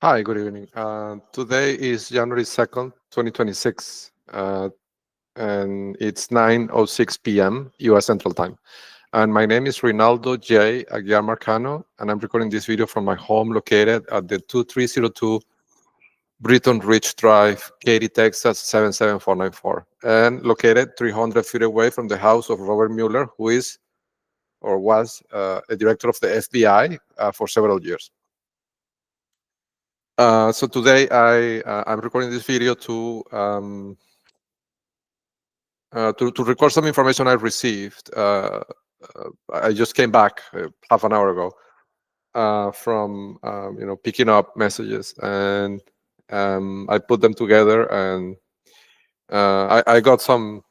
Hi, good evening. Today is January 2nd, 2026, and it's 9:06 p.m. U.S. Central Time. And my name is Rinaldo J. Aguiar Marcano, and I'm recording this video from my home located at the 2302 Britton Ridge Drive, Katy, Texas 77494, and located 300 feet away from the house of Robert Mueller, who is or was a director of the FBI for several years. So today I'm recording this video to record some information I received. I just came back half an hour ago from picking up messages, and I put them together, and I got some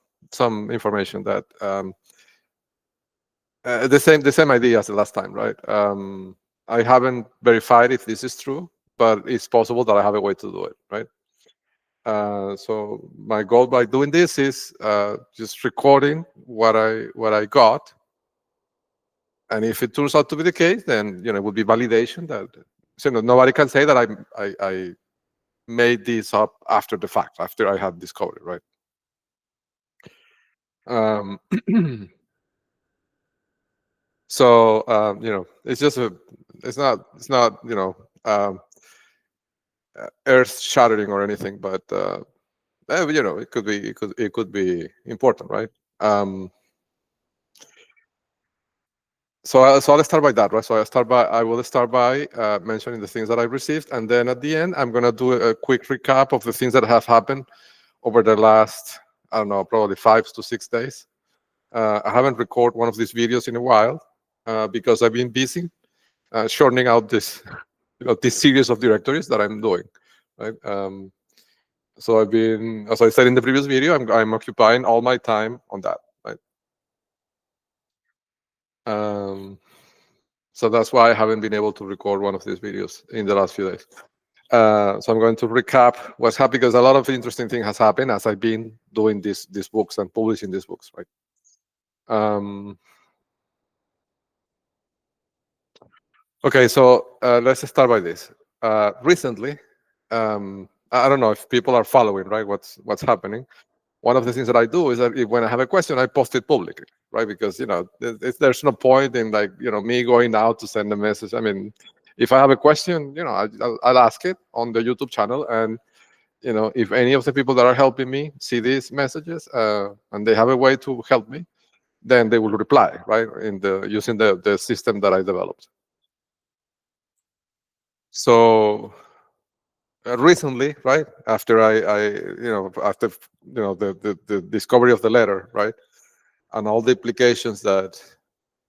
information that the same idea as the last time, right? I haven't verified if this is true, but it's possible that I have a way to do it, right? So my goal by doing this is just recording what I got, and if it turns out to be the case, then it would be validation that nobody can say that I made this up after the fact, after I had discovered it, right? Um, so it's just it's not earth shattering or anything, but it could be important, right? So I'll start by that, right? So I will start by mentioning the things that I received, and then at the end, I'm gonna do a quick recap of the things that have happened over the last, I don't know, probably 5 to 6 days. I haven't recorded one of these videos in a while because I've been busy shortening out this, this series of directories that I'm doing, right? So I've been, as I said in the previous video, I'm occupying all my time on that, right? So that's why I haven't been able to record one of these videos in the last few days. So I'm going to recap what's happened, because a lot of interesting things has happened as I've been doing these books and publishing these books, right? Okay, so let's start by this. Recently, I don't know if people are following, right, what's happening. One of the things that I do is that when I have a question, I post it publicly, right? Because there's no point in me going out to send a message. I mean, if I have a question, I'll ask it on the YouTube channel, and if any of the people that are helping me see these messages and they have a way to help me, then they will reply, right, using the system that I developed. So recently, right after the discovery of the letter, right, and all the implications that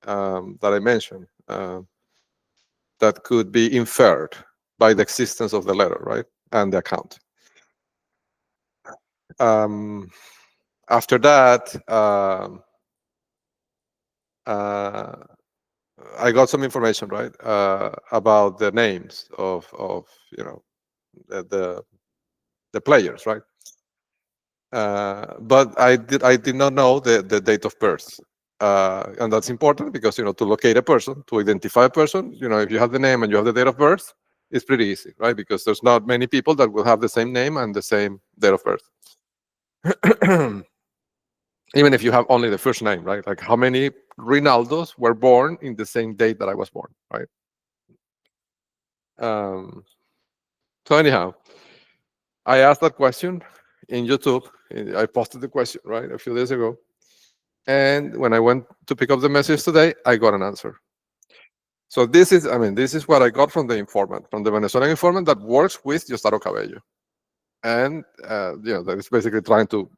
I mentioned that could be inferred by the existence of the letter, right, and the account. After that, I got some information, right, about the names of the players, right. But I did not know the date of birth, and that's important because to locate a person, to identify a person, if you have the name and you have the date of birth, it's pretty easy, right? Because there's not many people that will have the same name and the same date of birth. Even if you have only the first name, right? Like how many Rinaldos were born in the same date that I was born, right? So anyhow, I asked that question in YouTube. I posted the question, right, a few days ago. And when I went to pick up the message today, I got an answer. So this is what I got from the informant, from the Venezuelan informant that works with Yostaro Cabello. And, that is basically trying to,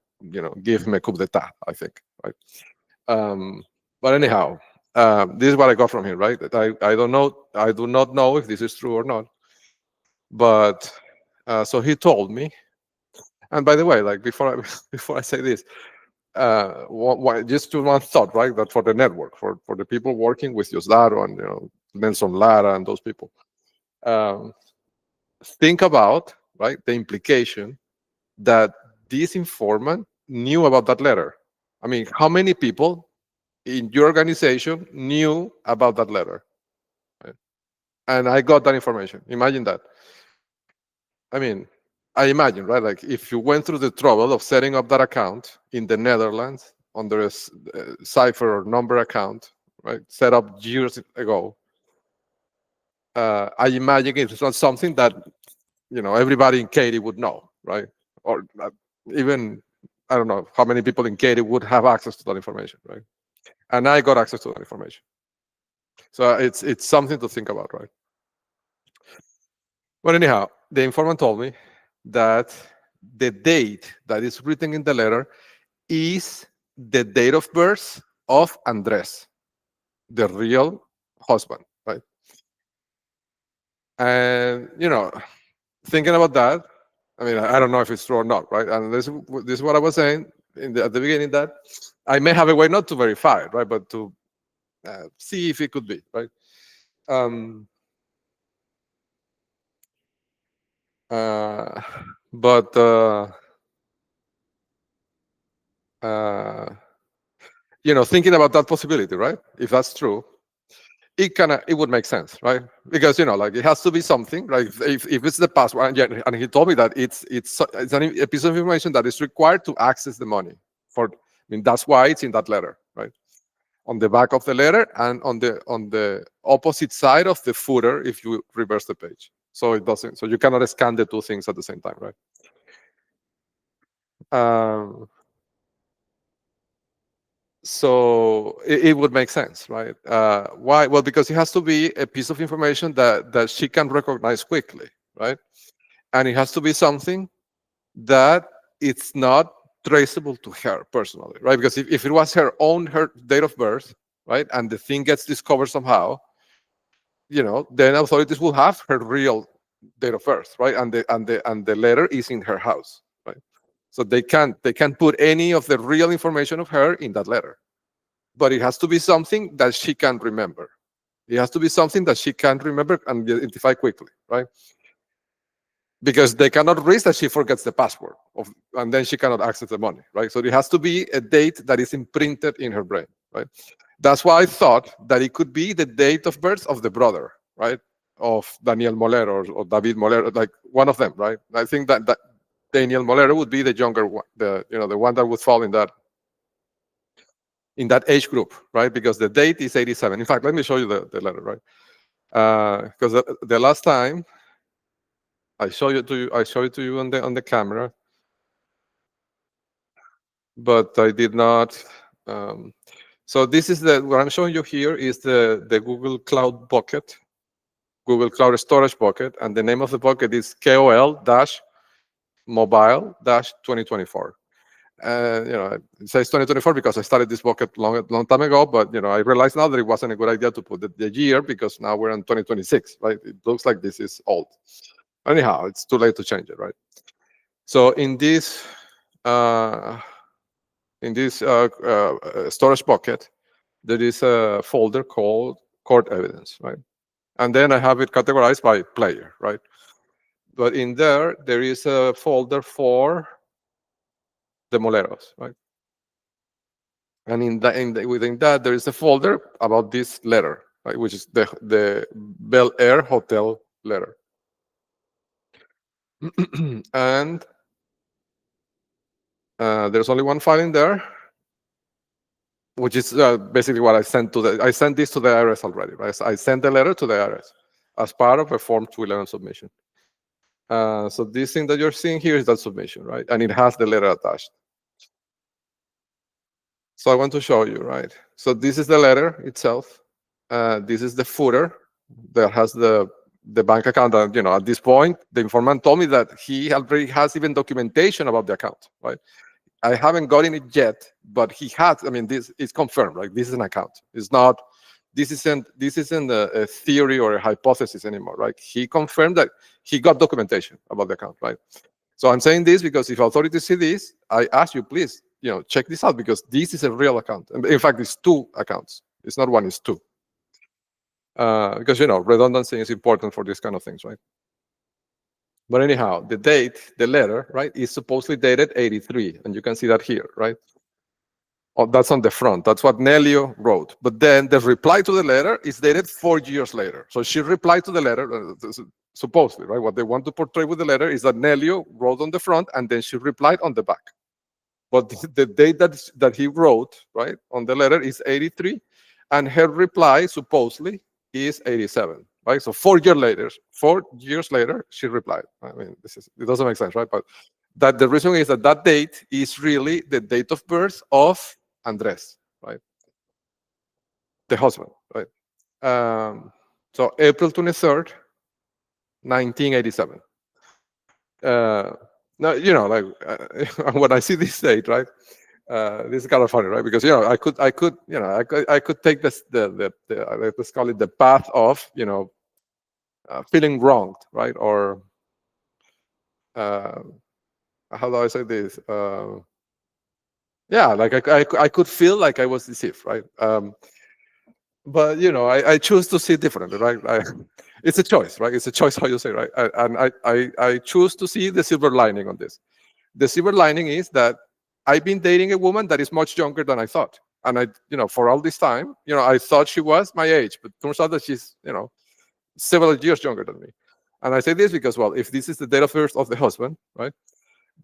give him a coup d'etat, I think, right? But anyhow, this is what I got from him, right? I don't know, I do not know if this is true or not. But so he told me, and by the way, like before I say this, just one thought, right? That for the network, for the people working with Yosdaro and Nelson Lara and those people, think about, right, the implication that this informant knew about that letter. I mean, how many people in your organization knew about that letter? Right? And I got that information. Imagine that. I mean, I imagine, right? Like if you went through the trouble of setting up that account in the Netherlands under a cipher or number account, right? Set up years ago. I imagine it's not something that everybody in Katy would know, right? Or even I don't know how many people in Katy would have access to that information, right? And I got access to that information, so it's something to think about, right? But anyhow, the informant told me that the date that is written in the letter is the date of birth of Andres, the real husband, right? And thinking about that, I mean, I don't know if it's true or not, right? And this is what I was saying at the beginning, that I may have a way not to verify it, right, but to see if it could be, right? Um, uh, but thinking about that possibility, right? If that's true, it would make sense, right? Because like it has to be something, right? If it's the password, and, yeah, and he told me that it's a piece of information that is required to access the money. I mean, that's why it's in that letter, right? On the back of the letter and on the opposite side of the footer if you reverse the page. So it doesn't. So you cannot scan the two things at the same time, right? Um, so it would make sense, right? Why? Well, because it has to be a piece of information that she can recognize quickly, right? And it has to be something that it's not traceable to her personally, right? Because if it was her date of birth, right, and the thing gets discovered somehow, then authorities will have her real date of birth, right? And the letter is in her house, right? So they can't put any of the real information of her in that letter. But it has to be something that she can remember. It has to be something that she can remember and identify quickly, right? Because they cannot risk that she forgets the password and then she cannot access the money, right? So it has to be a date that is imprinted in her brain, right? That's why I thought that it could be the date of birth of the brother, right? Of Daniel Molero or David Molero, like one of them, right? I think that Daniel Molero would be the younger one, the one that would fall in that age group, right? Because the date is 87. In fact, let me show you the letter, right? Because the last time I show it to you on the camera, but I did not. So this is what I'm showing you here is the Google Cloud bucket, Google Cloud Storage bucket, and the name of the bucket is KOL-mobile-2024. It says 2024 because I started this bucket long time ago, but I realize now that it wasn't a good idea to put the year because now we're in 2026, right? It looks like this is old. Anyhow, it's too late to change it, right? So in this storage bucket, there is a folder called court evidence, right? And then I have it categorized by player, right? But in there is a folder for the Moleros, right? And within that, there is a folder about this letter, right, which is the Bel Air Hotel letter. And there's only one file in there, which is basically what I sent this to the IRS already, right? So I sent the letter to the IRS as part of a Form 211 submission. So this thing that you're seeing here is that submission, right? And it has the letter attached. So I want to show you, right? So this is the letter itself. This is the footer that has the bank account. And, at this point, the informant told me that he already has even documentation about the account, right? I haven't gotten it yet, but he has. I mean, this is confirmed, right? This is an account. It's not. This isn't a theory or a hypothesis anymore, right? He confirmed that he got documentation about the account, right? So I'm saying this because if authorities see this, I ask you, please, check this out because this is a real account. And in fact, it's two accounts. It's not one, it's two. Because, redundancy is important for these kind of things, right? But anyhow, the date, the letter, right, is supposedly dated 83. And you can see that here, right? Oh, that's on the front. That's what Nelio wrote. But then the reply to the letter is dated 4 years later. So she replied to the letter, supposedly, right? What they want to portray with the letter is that Nelio wrote on the front and then she replied on the back. But the date that he wrote, right, on the letter is 83, and her reply supposedly is 87, right? So 4 years later, she replied. I mean, it doesn't make sense, right? But that the reason is that that date is really the date of birth of Andres, right? The husband, right? So April 23rd, 1987. No, like when I see this date, right? This is kind of funny, right? Because I could take this let's call it the path of feeling wronged, right? Or how do I say this? Yeah, like I could feel like I was deceived, right? But I choose to see differently, right? It's a choice, right? It's a choice how you say, right? And I choose to see the silver lining on this. The silver lining is that I've been dating a woman that is much younger than I thought, and for all this time, I thought she was my age, but turns out that she's several years younger than me. And I say this because, well, if this is the date of birth of the husband, right?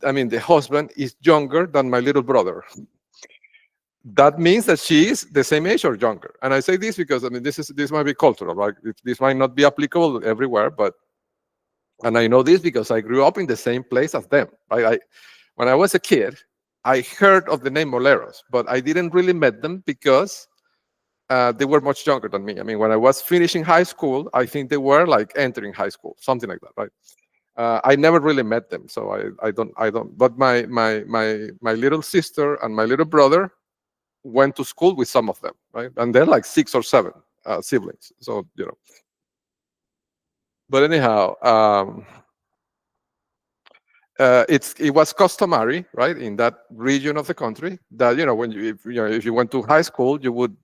I mean, the husband is younger than my little brother. That means that she is the same age or younger. And I say this because, I mean, this might be cultural, right? This might not be applicable everywhere, and I know this because I grew up in the same place as them, right? When I was a kid, I heard of the name Moleros, but I didn't really met them because they were much younger than me. I mean, when I was finishing high school, I think they were like entering high school, something like that, right? I never really met them, so I don't. But my little sister and my little brother went to school with some of them, right? And they're like 6 or 7 siblings. So But anyhow, it was customary, right, in that region of the country that when if you went to high school, you would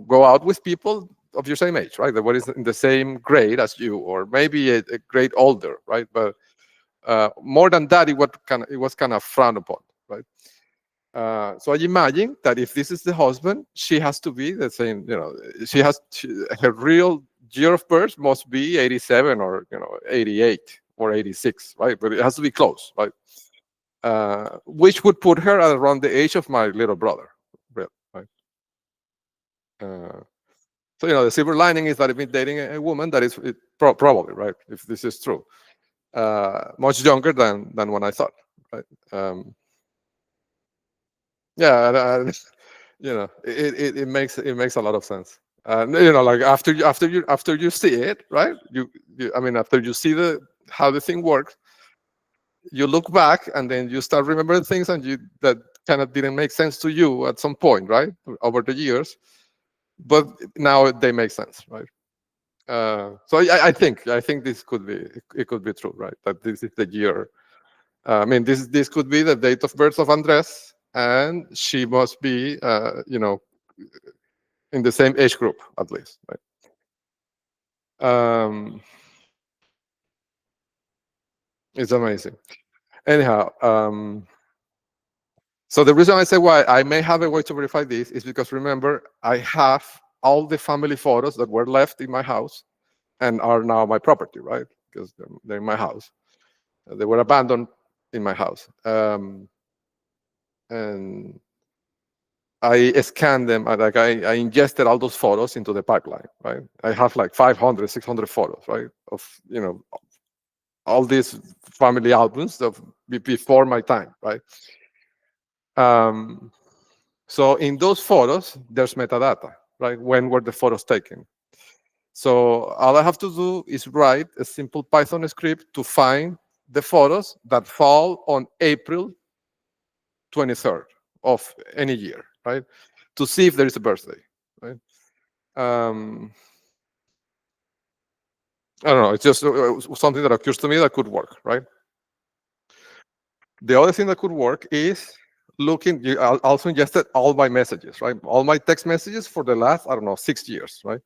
go out with people of your same age, right? That were in the same grade as you, or maybe a grade older, right? But more than that, it was kind of frowned upon, right? So I imagine that if this is the husband, she has to be the same. Her real year of birth must be 87 or 88 or 86, right? But it has to be close, right? Which would put her at around the age of my little brother, right? So the silver lining is that I've been dating a woman that is probably, right, if this is true, much younger than when I thought, right? Yeah, it makes a lot of sense. Like after you see it, right? I mean, after you see how the thing works, you look back and then you start remembering things that kind of didn't make sense to you at some point, right? Over the years, but now they make sense, right? So I think this could be true, right? That this is the year. I mean, this could be the date of birth of Andres, and she must be, in the same age group at least, right? It's amazing. Anyhow, so the reason I say why I may have a way to verify this is because, remember, I have all the family photos that were left in my house and are now my property, right? Because they're in my house. They were abandoned in my house. And I scanned them, like I ingested all those photos into the pipeline, right? I have like 500, 600 photos, right? Of, all these family albums of before my time, right? So in those photos, there's metadata, right? When were the photos taken? So all I have to do is write a simple Python script to find the photos that fall on April 23rd of any year, right? To see if there is a birthday, right? I don't know. It's just something that occurs to me that could work, right? The other thing that could work is looking. I also ingested all my messages, right? All my text messages for the last, I don't know, 6 years, right?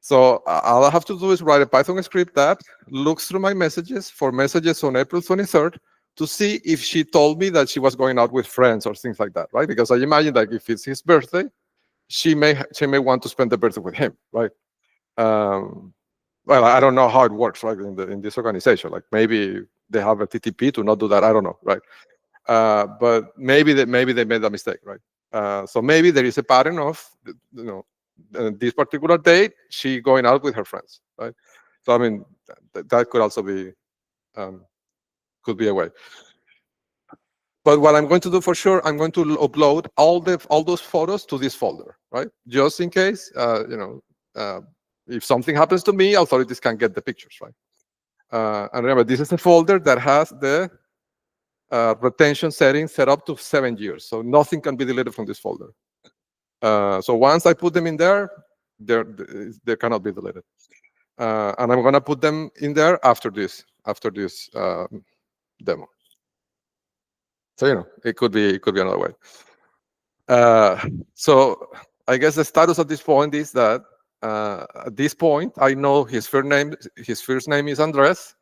So all I have to do is write a Python script that looks through my messages for messages on April 23rd to see if she told me that she was going out with friends or things like that, right? Because I imagine that if it's his birthday, she may want to spend the birthday with him, right? Um, well, I don't know how it works, right, in this organization. Like maybe they have a TTP to not do that. I don't know, right? But maybe they made a mistake, right? So maybe there is a pattern of, this particular date, she going out with her friends, right? So I mean, that could also be could be a way. But what I'm going to do for sure, I'm going to upload all those photos to this folder, right? Just in case, if something happens to me, authorities can get the pictures, right? And remember, this is a folder that has the retention settings set up to 7 years, so nothing can be deleted from this folder. So once I put them in there, they cannot be deleted. And I'm going to put them in there after this demo. So it could be another way. So I guess the status at this point is that at this point I know his first name is Andres,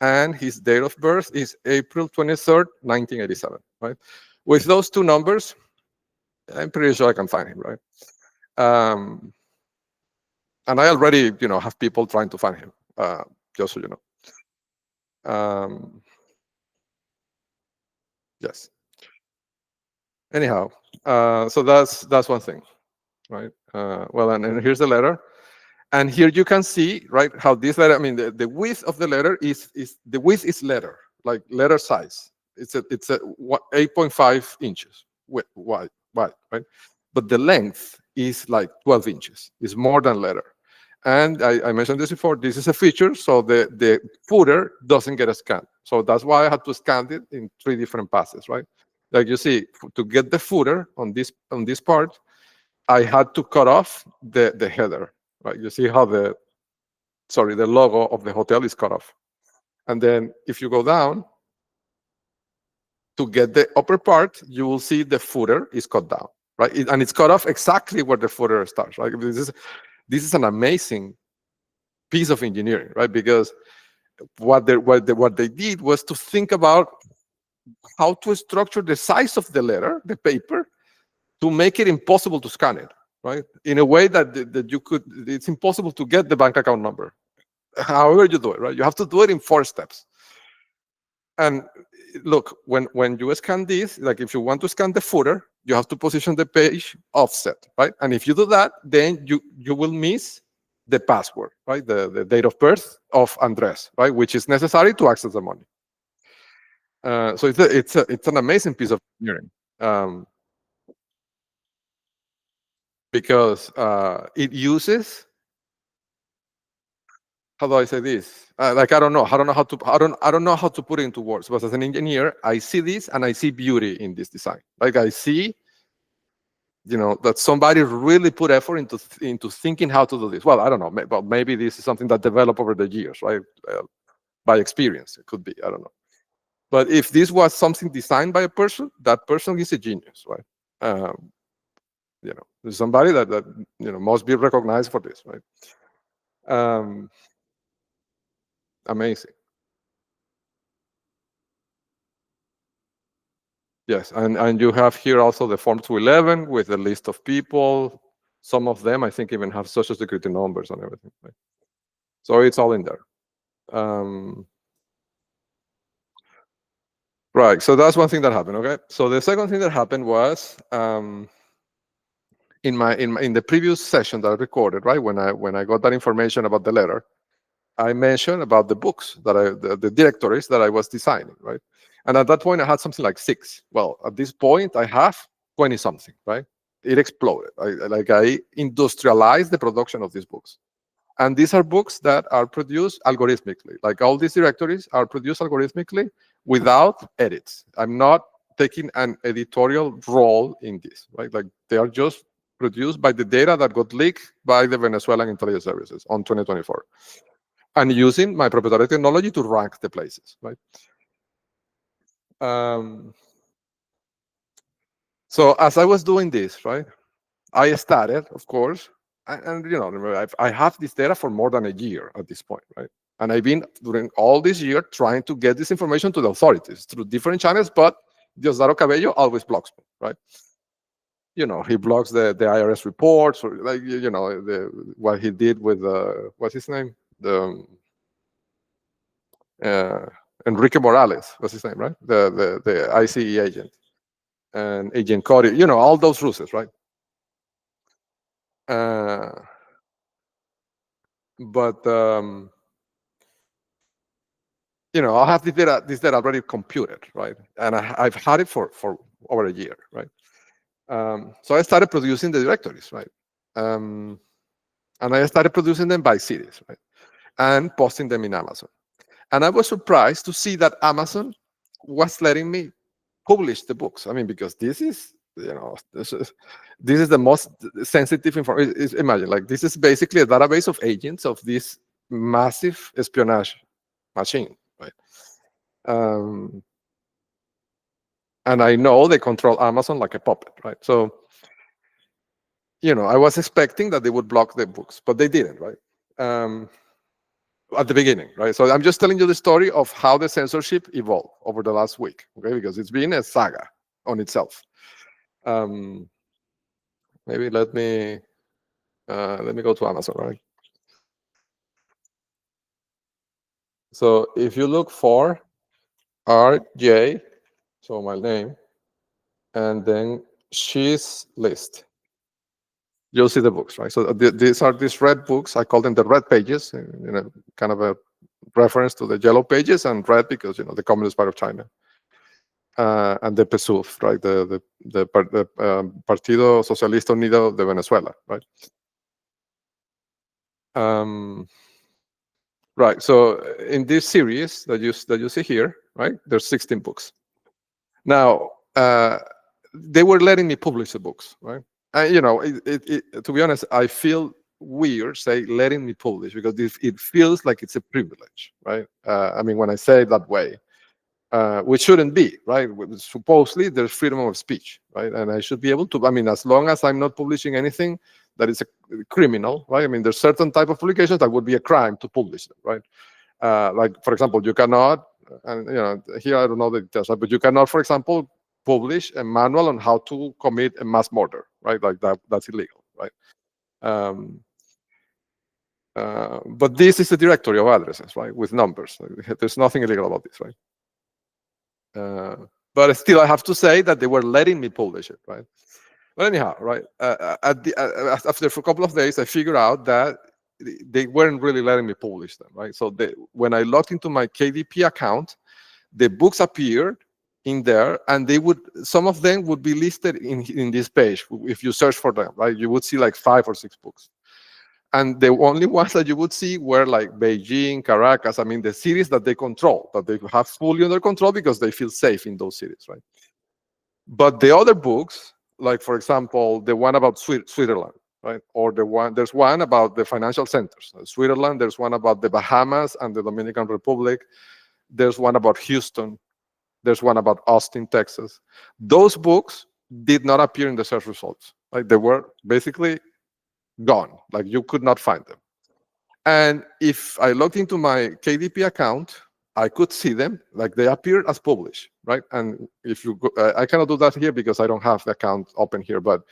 and his date of birth is April 23rd, 1987. Right? With those two numbers, I'm pretty sure I can find him, right? And I already, have people trying to find him, just so you know. Yes. Anyhow, so that's one thing, right? Well, and here's the letter. And here you can see, right, how this letter, I mean, the width of the letter is the width is letter, like letter size. It's a 8.5 inches wide, right? But the length is like 12 inches. It's more than letter. And I mentioned this before. This is a feature, so the footer doesn't get a scan. So that's why I had to scan it in 3 different passes, right? Like you see, to get the footer on this part, I had to cut off the header, right? You see how the logo of the hotel is cut off. And then if you go down, to get the upper part, you will see the footer is cut down, right? And it's cut off exactly where the footer starts, right? This is an amazing piece of engineering, right? Because what they did was to think about how to structure the size of the letter, the paper, to make it impossible to scan it, right? In a way that it's impossible to get the bank account number. However you do it, right? You have to do it in 4 steps. And look, when you scan this, like if you want to scan the footer, you have to position the page offset, right? And if you do that, then you will miss the password, right? The date of birth of Andres, right? Which is necessary to access the money. So it's an amazing piece of engineering. Because it uses, how do I say this? Like I don't know how to put it into words. But as an engineer, I see this and I see beauty in this design. Like I see, that somebody really put effort into thinking how to do this. Well, I don't know, but maybe this is something that developed over the years, right? By experience, it could be. I don't know. But if this was something designed by a person, that person is a genius, right? There's somebody that must be recognized for this, right? Amazing. Yes, and you have here also the Form 211 with a list of people. Some of them, I think, even have social security numbers and everything. Right? So it's all in there. Right. So that's one thing that happened. Okay. So the second thing that happened was in the previous session that I recorded, right, when I got that information about the letter, I mentioned about the books that the directories that I was designing, right? And at that point, I had something like 6. Well, at this point, I have 20 something, right? It exploded. I industrialized the production of these books. And these are books that are produced algorithmically. Like all these directories are produced algorithmically without edits. I'm not taking an editorial role in this, right? Like they are just produced by the data that got leaked by the Venezuelan intelligence services on 2024. And using my proprietary technology to rank the places, right? So as I was doing this, right, I started, of course, and remember, I have this data for more than a year at this point, right? And I've been, during all this year, trying to get this information to the authorities through different channels, but Diosdado Cabello always blocks me, right? He blocks the IRS reports, or like, what he did with, what's his name? Uh, Enrique Morales, what's his name, right? The ICE agent, and Agent Cody, all those ruses, right? But I have this data already computed, right? And I've had it for over a year, right? So I started producing the directories, right? And I started producing them by cities, right? And posting them in Amazon. And I was surprised to see that Amazon was letting me publish the books. I mean, because this is the most sensitive information. Imagine, like, this is basically a database of agents of this massive espionage machine, right? And I know they control Amazon like a puppet, right? So, I was expecting that they would block the books, but they didn't, right? At the beginning, right? So I'm just telling you the story of how the censorship evolved over the last week, okay? Because it's been a saga on itself. Maybe let me go to Amazon, right? So if you look for RJ, so my name, and then she's list, you'll see the books, right? So these are these red books. I call them the red pages, kind of a reference to the yellow pages, and red because the Communist Party of China, and the PSUV, right? The Partido Socialista Unido de Venezuela, right? Right. So in this series that you see here, right, there's 16 books. Now, they were letting me publish the books, right? To be honest, I feel weird say letting me publish, because it feels like it's a privilege, right? I mean, when I say it that way, which shouldn't be, right? Supposedly there's freedom of speech, right? And I should be able to, I mean, as long as I'm not publishing anything that is a criminal, right? I mean, there's certain type of publications that would be a crime to publish them, right? Like, for example, you cannot, and here I don't know the details, but you cannot, for example, publish a manual on how to commit a mass murder, right? Like that's illegal, right? But this is a directory of addresses, right, with numbers. There's nothing illegal about this, right? But still, I have to say that they were letting me publish it, right? But anyhow, right, after a couple of days, I figured out that they weren't really letting me publish them, right? So when I logged into my KDP account, the books appeared in there, and some of them would be listed in this page. If you search for them, right, you would see like 5 or 6 books. And the only ones that you would see were like Beijing, Caracas, I mean, the cities that they control, that they have fully under control because they feel safe in those cities, right? But the other books, like, for example, the one about Switzerland, right? Or there's one about the financial centers. Switzerland, there's one about the Bahamas and the Dominican Republic. There's one about Houston. There's one about Austin, Texas. Those books did not appear in the search results. Like, they were basically gone. Like, you could not find them. And if I logged into my KDP account, I could see them, like they appeared as published, right? And if you go, I cannot do that here because I don't have the account open here, but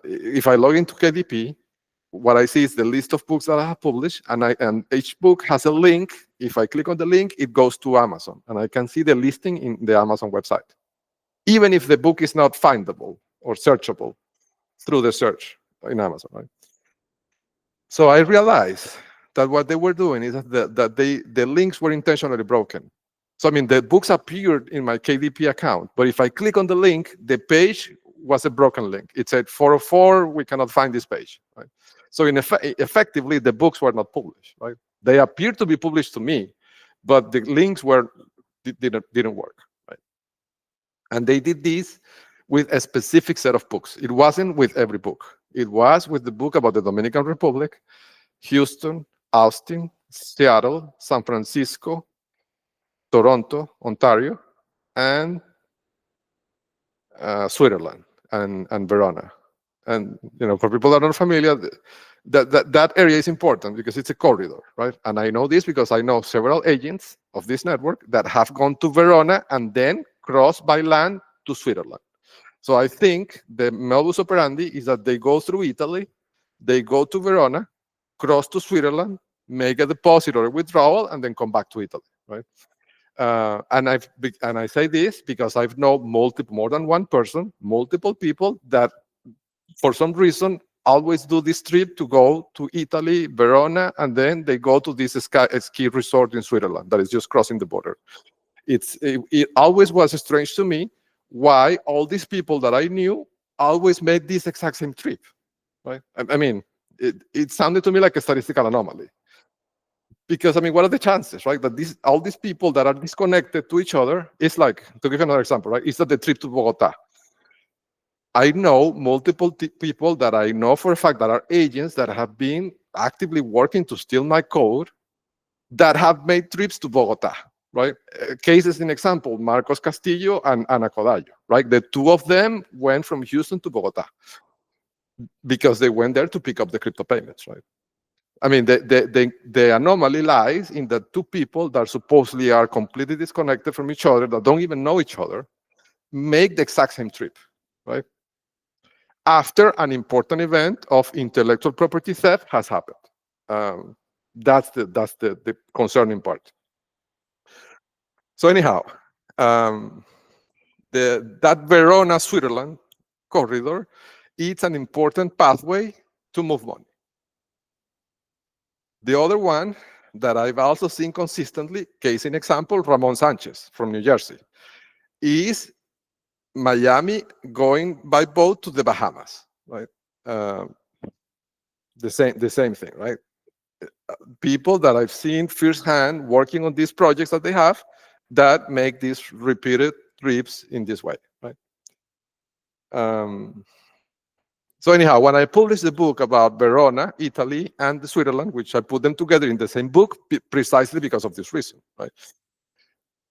if I log into KDP, what I see is the list of books that I have published, and each book has a link. If I click on the link, it goes to Amazon, and I can see the listing in the Amazon website, even if the book is not findable or searchable through the search in Amazon, right? So I realized that what they were doing is that the links were intentionally broken. So I mean, the books appeared in my KDP account, but if I click on the link, the page was a broken link. It said 404, we cannot find this page, right? So effectively, the books were not published, right? They appeared to be published to me, but the links didn't work, right? And they did this with a specific set of books. It wasn't with every book. It was with the book about the Dominican Republic, Houston, Austin, Seattle, San Francisco, Toronto, Ontario, and Switzerland and Verona. And for people that are not familiar, that area is important because it's a corridor, right? And I know this because I know several agents of this network that have gone to Verona and then crossed by land to Switzerland. So I think the modus operandi is that they go through Italy, they go to Verona, cross to Switzerland, make a deposit or a withdrawal, and then come back to Italy, right? And I say this because I've known more than one person, multiple people that, for some reason, always do this trip to go to Italy, Verona, and then they go to this ski resort in Switzerland that is just crossing the border. It always was strange to me why all these people that I knew always made this exact same trip, right? I mean, it sounded to me like a statistical anomaly. Because, I mean, what are the chances, right? That all these people that are disconnected to each other, it's like, to give another example, right? It's that the trip to Bogota. I know multiple people that I know for a fact that are agents that have been actively working to steal my code that have made trips to Bogota, right? Cases in example, Marcos Castillo and Ana Codallo, right? The two of them went from Houston to Bogota because they went there to pick up the crypto payments, right? I mean, the anomaly lies in that two people that supposedly are completely disconnected from each other, that don't even know each other, make the exact same trip, right? After an important event of intellectual property theft has happened. That's the concerning part. So anyhow, that Verona, Switzerland corridor, it's an important pathway to move money. The other one that I've also seen consistently, case in example, Ramon Sanchez from New Jersey, is Miami going by boat to the Bahamas, right? The same thing, right? People that I've seen firsthand working on these projects that they have that make these repeated trips in this way, right? So anyhow, when I published the book about Verona, Italy, and Switzerland, which I put them together in the same book precisely because of this reason, right?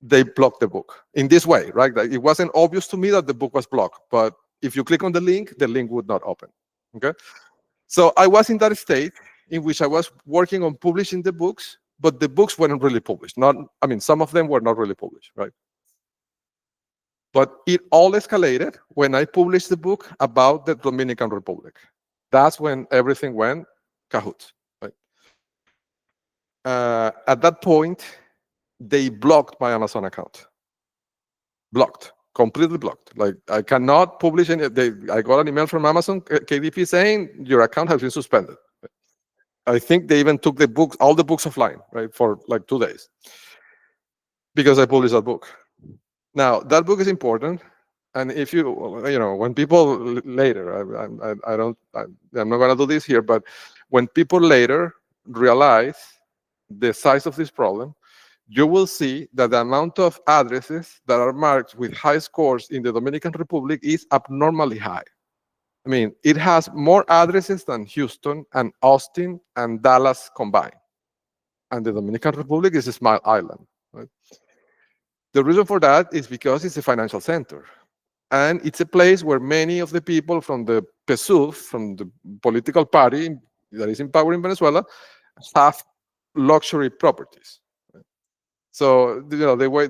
They blocked the book in this way, right? It wasn't obvious to me that the book was blocked, but if you click on the link would not open, okay? So I was in that state in which I was working on publishing the books, but the books weren't really published. I mean, some of them were not really published, right? But it all escalated when I published the book about the Dominican Republic. That's when everything went cahoots, right? At that point, they blocked my Amazon account. Blocked, completely blocked. Like, I cannot publish any. I got an email from Amazon, KDP, saying your account has been suspended. I think they even took all the books offline, right, for like 2 days because I published that book. Now, that book is important. And if when people later, I'm not going to do this here, but when people later realize the size of this problem, you will see that the amount of addresses that are marked with high scores in the Dominican Republic is abnormally high. I mean, it has more addresses than Houston and Austin and Dallas combined. And the Dominican Republic is a small island, right? The reason for that is because it's a financial center. And it's a place where many of the people from the PSUV, from the political party that is in power in Venezuela, have luxury properties. So, the way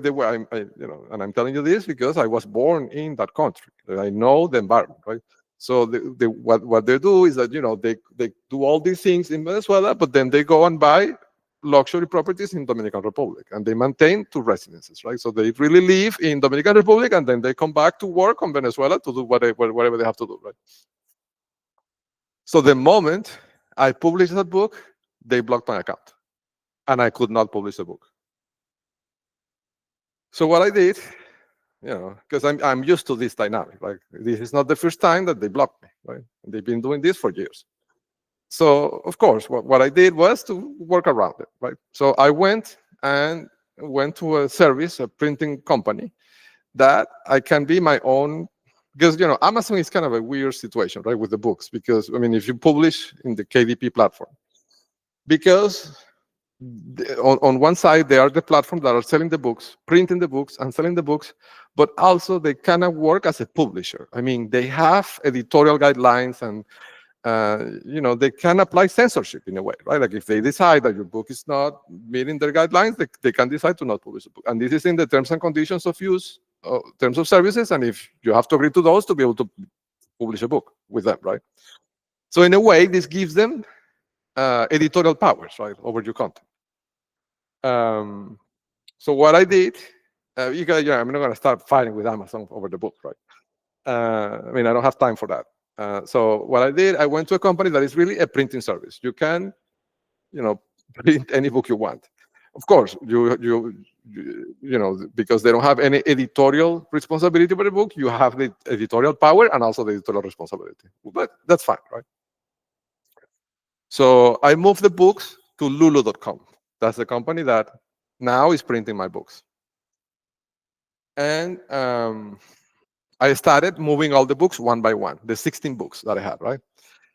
and I'm telling you this because I was born in that country. I know the environment, right? So what they do is that, they do all these things in Venezuela, but then they go and buy luxury properties in Dominican Republic, and they maintain 2 residences, right? So they really live in Dominican Republic, and then they come back to work on Venezuela to do whatever they have to do, right? So the moment I published that book, they blocked my account, and I could not publish the book. So what I did, because I'm used to this dynamic, like this is not the first time that they blocked me, right? They've been doing this for years. So, of course, what I did was to work around it, right? So I went to a service, a printing company, that I can be my own, because, Amazon is kind of a weird situation, right, with the books, because, I mean, if you publish in the KDP platform, because on one side, they are the platform that are selling the books, printing the books, and selling the books, but also they kind of work as a publisher. I mean, they have editorial guidelines and they can apply censorship in a way, right? Like if they decide that your book is not meeting their guidelines, they can decide to not publish the book. And this is in the terms and conditions of use, terms of services, and if you have to agree to those to be able to publish a book with them, right? So in a way, this gives them editorial powers, right, over your content. So what I did, I'm not going to start fighting with Amazon over the book, right? I mean, I don't have time for that. So what I did, I went to a company that is really a printing service. You can, print any book you want. Of course, because they don't have any editorial responsibility for the book, you have the editorial power and also the editorial responsibility. But that's fine, right? So I moved the books to lulu.com. That's the company that now is printing my books. And I started moving all the books one by one, the 16 books that I had, right?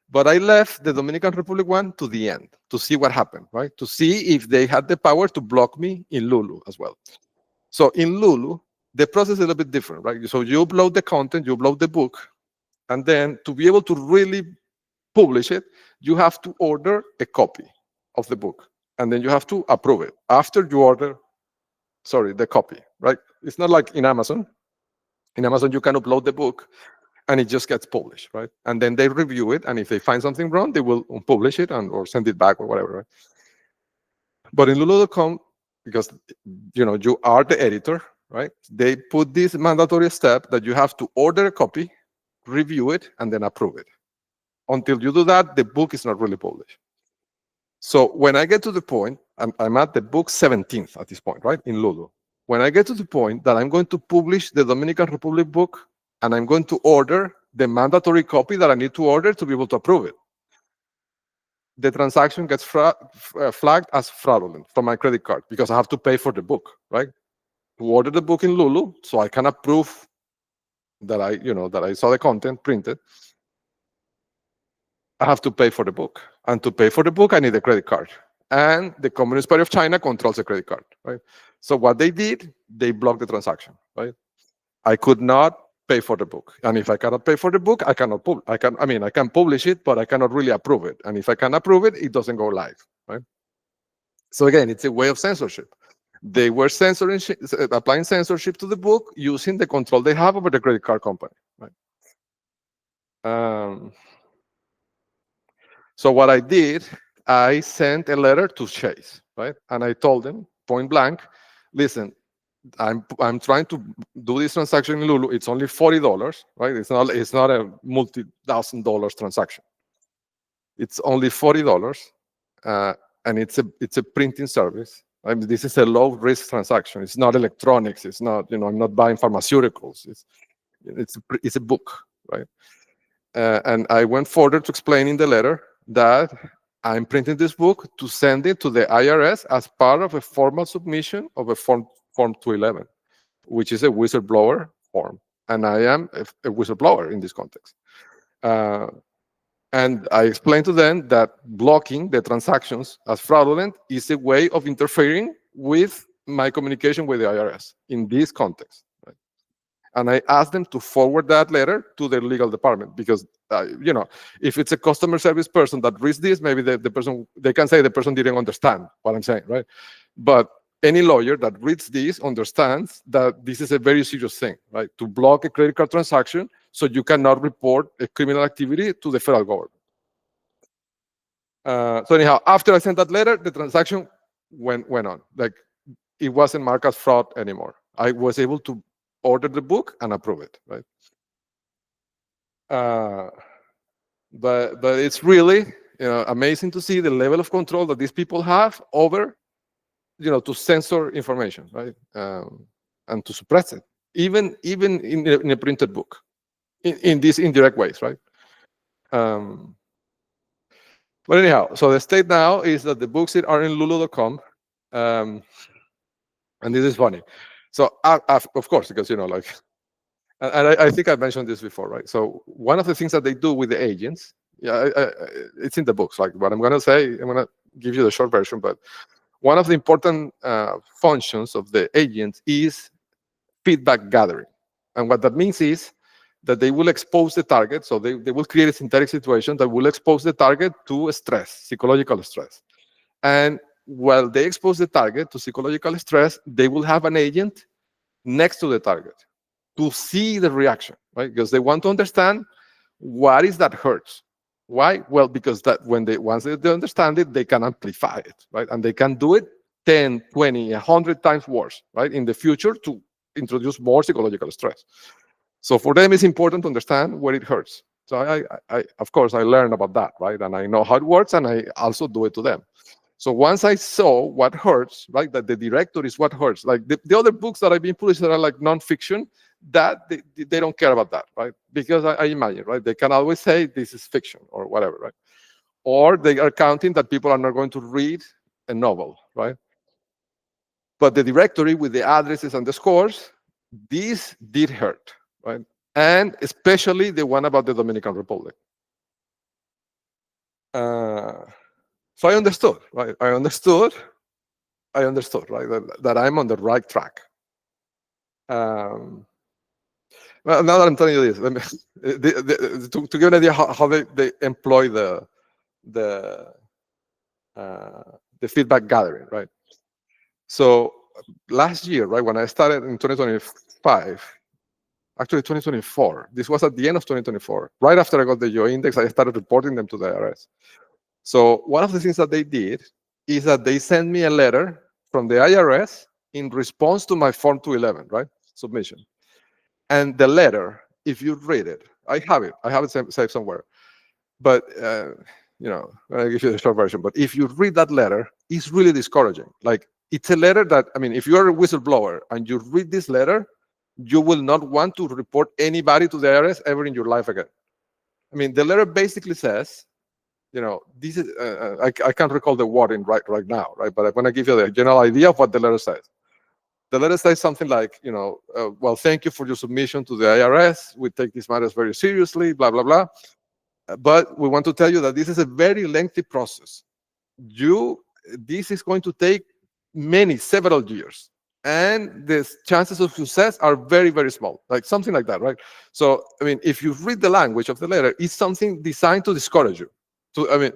But I left the Dominican Republic one to the end to see what happened, right? To see if they had the power to block me in Lulu as well. So in Lulu, the process is a little bit different, right? So you upload the content, you upload the book, and then to be able to really publish it, you have to order a copy of the book, and then you have to approve it after you order, the copy, right? It's not like in Amazon. In Amazon, you can upload the book, and it just gets published, right? And then they review it, and if they find something wrong, they will unpublish it or send it back or whatever, right? But in Lulu.com, because you are the editor, right? They put this mandatory step that you have to order a copy, review it, and then approve it. Until you do that, the book is not really published. So when I get to the point, I'm at the book 17th at this point, right, in Lulu. When I get to the point that I'm going to publish the Dominican Republic book, and I'm going to order the mandatory copy that I need to order to be able to approve it, the transaction gets flagged as fraudulent from my credit card because I have to pay for the book, right? To order the book in Lulu, so I can approve that I saw the content printed, I have to pay for the book. And to pay for the book, I need a credit card. And the Communist Party of China controls the credit card, right? So what they did, they blocked the transaction, right? I could not pay for the book. And if I cannot pay for the book, I cannot I can publish it, but I cannot really approve it. And if I can approve it, it doesn't go live, right? So again, it's a way of censorship. They were applying censorship to the book using the control they have over the credit card company, right? So what I did, I sent a letter to Chase, right? And I told them point blank, listen, I'm trying to do this transaction in Lulu. It's only $40, right? It's not a multi-$1,000 transaction. It's only $40, and it's a printing service. I mean, this is a low-risk transaction. It's not electronics. It's not, I'm not buying pharmaceuticals. It's a book, right? And I went further to explain in the letter that I'm printing this book to send it to the IRS as part of a formal submission of a Form 211, which is a whistleblower form. And I am a whistleblower in this context. And I explained to them that blocking the transactions as fraudulent is a way of interfering with my communication with the IRS in this context. Right? And I asked them to forward that letter to their legal department because, if it's a customer service person that reads this, maybe they can say the person didn't understand what I'm saying, right? But any lawyer that reads this understands that this is a very serious thing, right? To block a credit card transaction so you cannot report a criminal activity to the federal government. So anyhow, after I sent that letter, the transaction went on. Like, it wasn't marked as fraud anymore. I was able to order the book and approve it, right? But it's really amazing to see the level of control that these people have over, to censor information, right? And to suppress it, even in a printed book, in these indirect ways, right? But anyhow, so the state now is that the books are in lulu.com, and this is funny. So of course, because and I think I mentioned this before, right? So one of the things that they do with the agents, it's in the books. Like what I'm going to say, I'm going to give you the short version, but one of the important functions of the agents is feedback gathering. And what that means is that they will expose the target. So they will create a synthetic situation that will expose the target to stress, psychological stress. And while they expose the target to psychological stress, they will have an agent next to the target to see the reaction, right? Because they want to understand what is that hurts. Why? Well, because that when they once they understand it, they can amplify it, right? And they can do it 10, 20, 100 times worse, right? In the future to introduce more psychological stress. So for them, it's important to understand where it hurts. So of course, I learned about that, right? And I know how it works, and I also do it to them. So once I saw what hurts, right, that the director is what hurts. Like the other books that I've been published that are like nonfiction, that they don't care about that, right? Because I imagine, right, they can always say this is fiction or whatever, right? Or they are counting that people are not going to read a novel, right? But the directory with the addresses and the scores, these did hurt, right? And especially the one about the Dominican Republic. So I understood, right? I understood, right, that I'm on the right track. Well, now that I'm telling you this, let me, to give an idea how they employ the feedback gathering, right? So last year, right, when I started in 2025, actually 2024, this was at the end of 2024, right after I got the Geo Index, I started reporting them to the IRS. So one of the things that they did is that they sent me a letter from the IRS in response to my Form 211, right, submission. And the letter, if you read it, I have it saved somewhere, but you know, I'll give you the short version. But if you read that letter, it's really discouraging. Like, it's a letter that, I mean, if you're a whistleblower and you read this letter, you will not want to report anybody to the IRS ever in your life again. I mean, the letter basically says, you know, this is, I can't recall the wording right now, right? But I'm going to give you the general idea of what the letter says. The letter says something like, you know, well, thank you for your submission to the IRS. We take these matters very seriously, blah, blah, blah. But we want to tell you that this is a very lengthy process. This is going to take several years. And the chances of success are very, very small, like something like that, right? So, I mean, if you read the language of the letter, it's something designed to discourage you. I mean,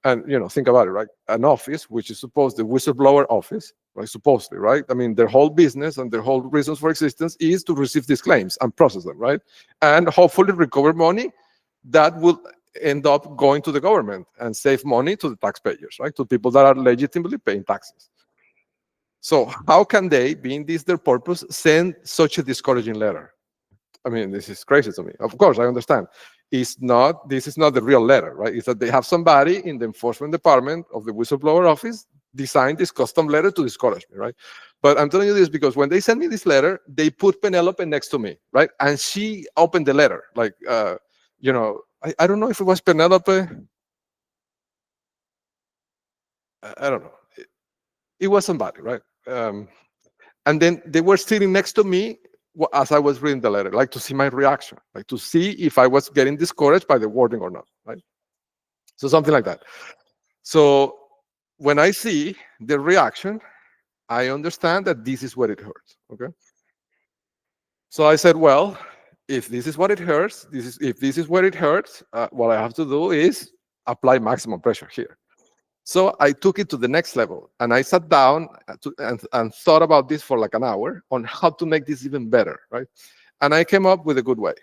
and you know, think about it, right? An office, which is supposed the whistleblower office, right? Supposedly, right? I mean, their whole business and their whole reasons for existence is to receive these claims and process them, right? And hopefully recover money that will end up going to the government and save money to the taxpayers, right? To people that are legitimately paying taxes. So how can they, being this their purpose, send such a discouraging letter? I mean, this is crazy to me. Of course, I understand. This is not the real letter, right? It's that they have somebody in the enforcement department of the whistleblower office designed this custom letter to discourage me, right? But I'm telling you this because when they sent me this letter, they put Penelope next to me, right? And she opened the letter. Like, you know, I don't know if it was Penelope. I don't know. It was somebody, right? And then they were sitting next to me as I was reading the letter, like to see my reaction, like to see if I was getting discouraged by the wording or not, right? So something like that. So when I see the reaction, I understand that this is where it hurts, okay? So I said, well, if this is what it hurts, if this is where it hurts, what I have to do is apply maximum pressure here. So I took it to the next level, and I sat down and thought about this for like an hour on how to make this even better, right? And I came up with a good way.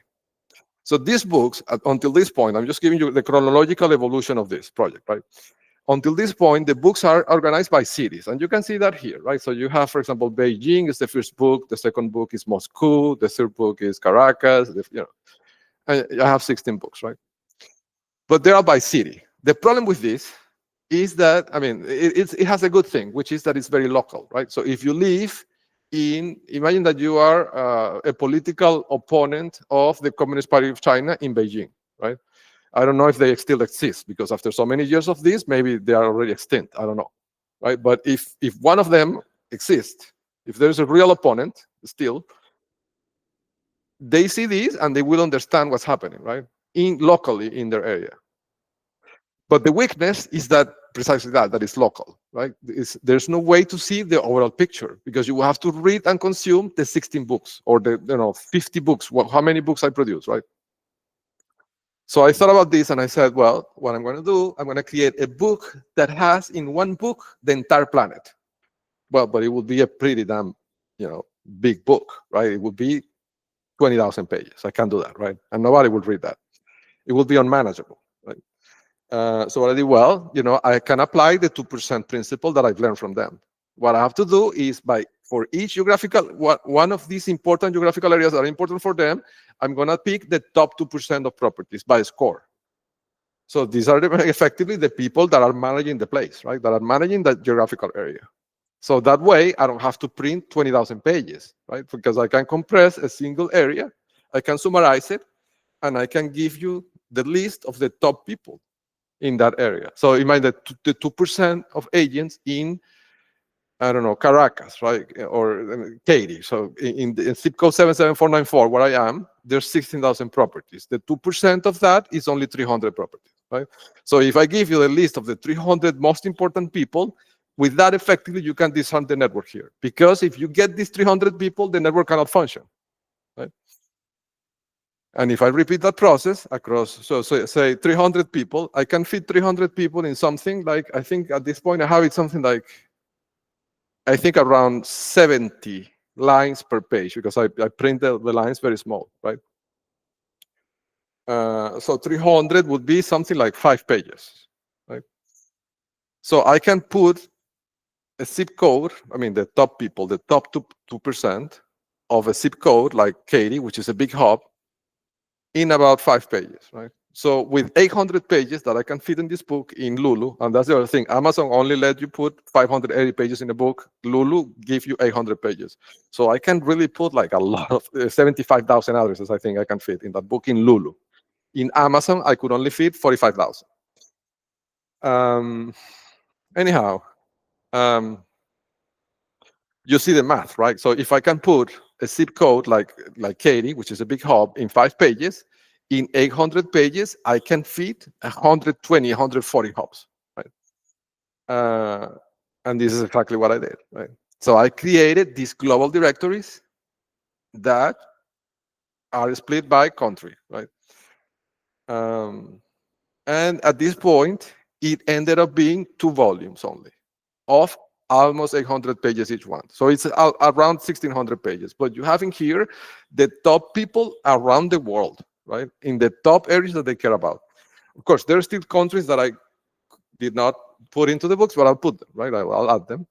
So these books, until this point, I'm just giving you the chronological evolution of this project, right? Until this point, the books are organized by cities, and you can see that here, right? So you have, for example, Beijing is the first book, the second book is Moscow, the third book is Caracas, you know, and I have 16 books, right? But they are by city. The problem with this is that, I mean, it has a good thing, which is that it's very local, right? So if you live imagine that you are a political opponent of the Communist Party of China in Beijing, right? I don't know if they still exist, because after so many years of this, maybe they are already extinct, I don't know, right? But if one of them exists, if there's a real opponent still, they see this and they will understand what's happening, right? Locally in their area. But the weakness is that precisely that is local, right? There's no way to see the overall picture because you will have to read and consume the 16 books or the 50 books, how many books I produce, right? So I thought about this and I said, well, what I'm going to do, I'm going to create a book that has in one book the entire planet. Well, but it would be a pretty damn, big book, right? It would be 20,000 pages. I can't do that, right? And nobody would read that. It would be unmanageable, right? So what I did, well, I can apply the 2% principle that I've learned from them. What I have to do is for each one of these important geographical areas that are important for them, I'm going to pick the top 2% of properties by score. So these are effectively the people that are managing the place, right? That are managing that geographical area. So that way, I don't have to print 20,000 pages, right? Because I can compress a single area, I can summarize it, and I can give you the list of the top people in that area. So imagine that the 2% of agents in, I don't know, Caracas, right? Or Katy. So in zip code 77494, where I am, there's 16,000 properties. The 2% of that is only 300 properties, right? So if I give you the list of the 300 most important people, with that, effectively, you can disarm the network here. Because if you get these 300 people, the network cannot function, right? And if I repeat that process across, so say 300 people, I can fit 300 people in something like, I think at this point, I have it something like, I think around 70 lines per page, because I print the lines very small, right? So 300 would be something like 5 pages, right? So I can put a zip code, I mean, the top people, the top 2% of a zip code like Katy, which is a big hub, in about 5 pages, right? So with 800 pages that I can fit in this book in Lulu, and that's the other thing, Amazon only let you put 580 pages in a book. Lulu gives you 800 pages. So I can really put like a lot of 75,000 addresses, I think I can fit in that book in Lulu. In Amazon, I could only fit 45,000. Anyhow, you see the math, right? So if I can put a zip code like Katy, which is a big hub, in 5 pages, in 800 pages, I can fit 120, 140 hubs, right? And this is exactly what I did, right? So I created these global directories that are split by country, right? And at this point, it ended up being 2 volumes only of almost 800 pages each one. So it's around 1,600 pages. But you have in here the top people around the world, right? In the top areas that they care about. Of course, there are still countries that I did not put into the books, but I'll put them, right? I'll add them.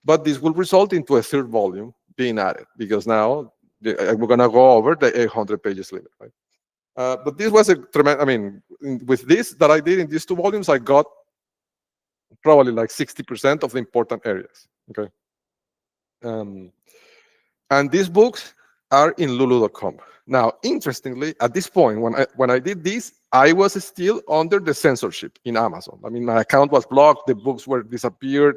But this will result into a 3rd volume being added, because now we're going to go over the 800 pages limit, right? But this was a tremendous, I mean, with this that I did in these 2 volumes, I got probably like 60% of the important areas, okay? And these books are in lulu.com. Now, interestingly, at this point, when I did this, I was still under the censorship in Amazon. I mean, my account was blocked, the books were disappeared,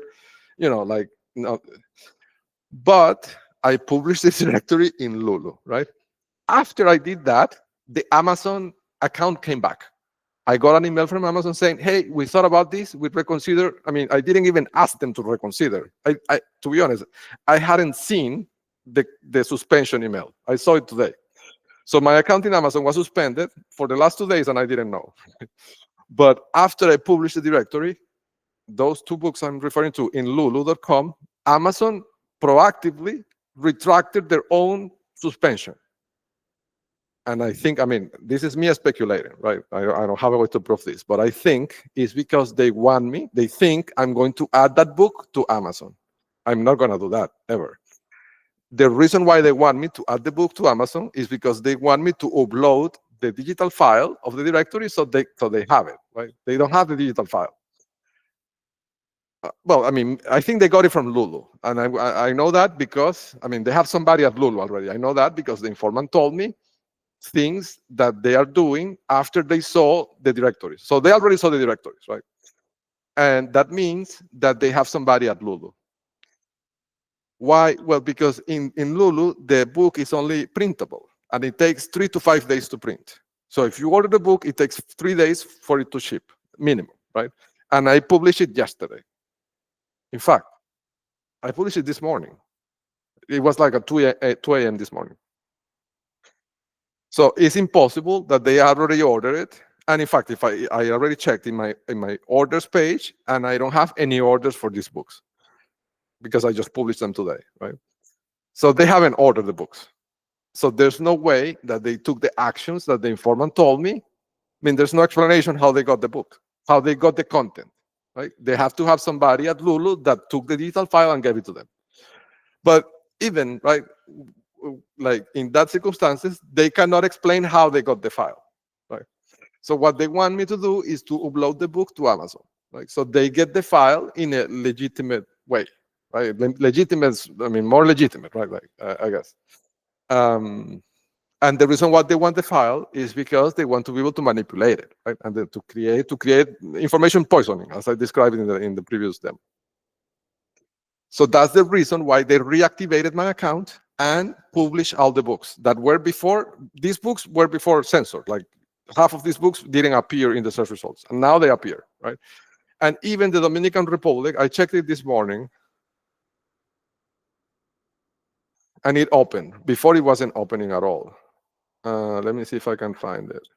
but I published this directory in Lulu, right? After I did that, the Amazon account came back. I got an email from Amazon saying, hey, we thought about this, we'd reconsider. I mean, I didn't even ask them to reconsider. To be honest, I hadn't seen the suspension email. I saw it today. So my account in Amazon was suspended for the last 2 days and I didn't know. But after I published the directory, those 2 books I'm referring to in lulu.com, Amazon proactively retracted their own suspension. And I think, I mean, this is me speculating, right? I don't have a way to prove this, but I think it's because they want me, they think I'm going to add that book to Amazon. I'm not going to do that, ever. The reason why they want me to add the book to Amazon is because they want me to upload the digital file of the directory so they have it, right? They don't have the digital file. Well, I mean, I think they got it from Lulu. And I know that because, I mean, they have somebody at Lulu already. I know that because the informant told me things that they are doing after they saw the directories. So they already saw the directories, right? And that means that they have somebody at Lulu. Why? Well, because in Lulu, the book is only printable, and it takes 3 to 5 days to print. So if you order the book, it takes 3 days for it to ship, minimum, right? and I published it yesterday. In fact, I published it this morning. It was like at 2 a.m. this morning. So it's impossible that they already ordered it. And in fact, if I already checked in my orders page, and I don't have any orders for these books because I just published them today, right? So they haven't ordered the books. So there's no way that they took the actions that the informant told me. I mean, there's no explanation how they got the book, how they got the content, right? They have to have somebody at Lulu that took the digital file and gave it to them. But even, right, like in that circumstances, they cannot explain how they got the file, right? So what they want me to do is to upload the book to Amazon, right? So they get the file in a legitimate way, right? Legitimate, I mean, more legitimate, right? Like, I guess. And the reason why they want the file is because they want to be able to manipulate it, right? And to create information poisoning, as I described in the previous demo. So that's the reason why they reactivated my account and published all the books that were before. These books were before censored. Like half of these books didn't appear in the search results, and now they appear, right? And even the Dominican Republic, I checked it this morning, and it opened. Before it wasn't opening at all. Let me see if I can find it.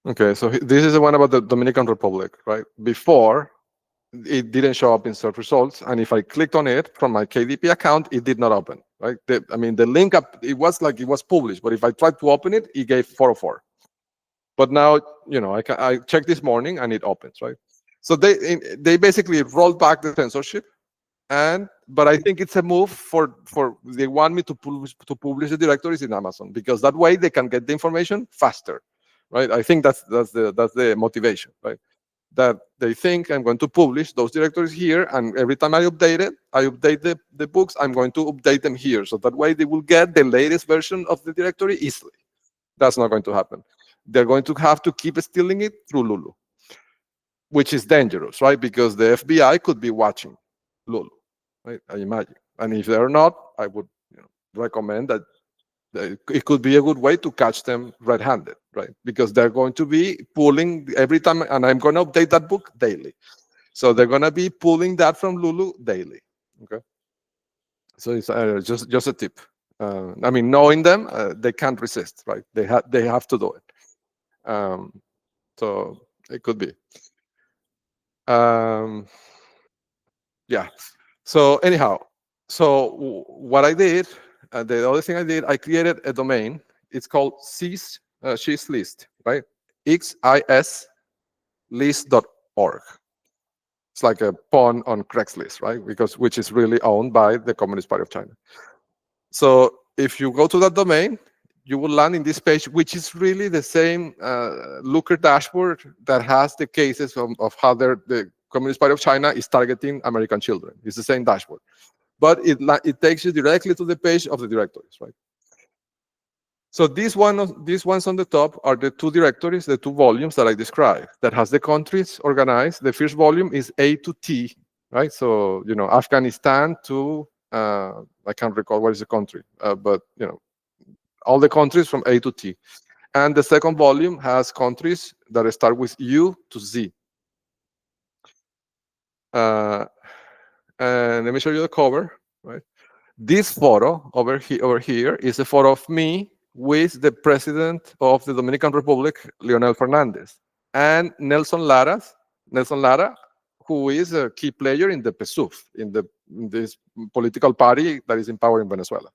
Okay, so this is the one about the Dominican Republic, right? Before, it didn't show up in search results, and if I clicked on it from my KDP account, it did not open, right? I mean, the link up, it was like it was published, but if I tried to open it, it gave 404. But now, I checked this morning and it opens, right? So they basically rolled back the censorship, but I think it's a move for they want me to publish the directories in Amazon, because that way they can get the information faster, right? I think that's the motivation, right? That they think I'm going to publish those directories here, and every time I update the books, I'm going to update them here, so that way they will get the latest version of the directory easily. That's not going to happen. They're going to have to keep stealing it through Lulu, which is dangerous, right? Because the FBI could be watching Lulu, right? I imagine. And if they're not, I would recommend that it could be a good way to catch them red-handed, right? Because they're going to be pulling every time, and I'm going to update that book daily. So they're going to be pulling that from Lulu daily, okay? So it's just a tip. I mean, knowing them, they can't resist, right? They have to do it. So it could be. Yeah. So anyhow, so what I did, the other thing I did, I created a domain. It's called She's List, right? XIS list.org. It's like a pawn on Craigslist, right? Which is really owned by the Communist Party of China. So if you go to that domain, you will land in this page, which is really the same Looker dashboard that has the cases of how the Communist Party of China is targeting American children. It's the same dashboard, but it takes you directly to the page of the directories, right? So these ones on the top are the two directories, the two volumes that I described, that has the countries organized. The first volume is A to T, right? So, Afghanistan to, I can't recall what is the country, but, all the countries from A to T. And the second volume has countries that start with U to Z. And let me show you the cover, right? This photo over here is a photo of me with the president of the Dominican Republic, Leonel Fernandez, and Nelson Lara, who is a key player in the PSUV, in this political party that is in power in Venezuela,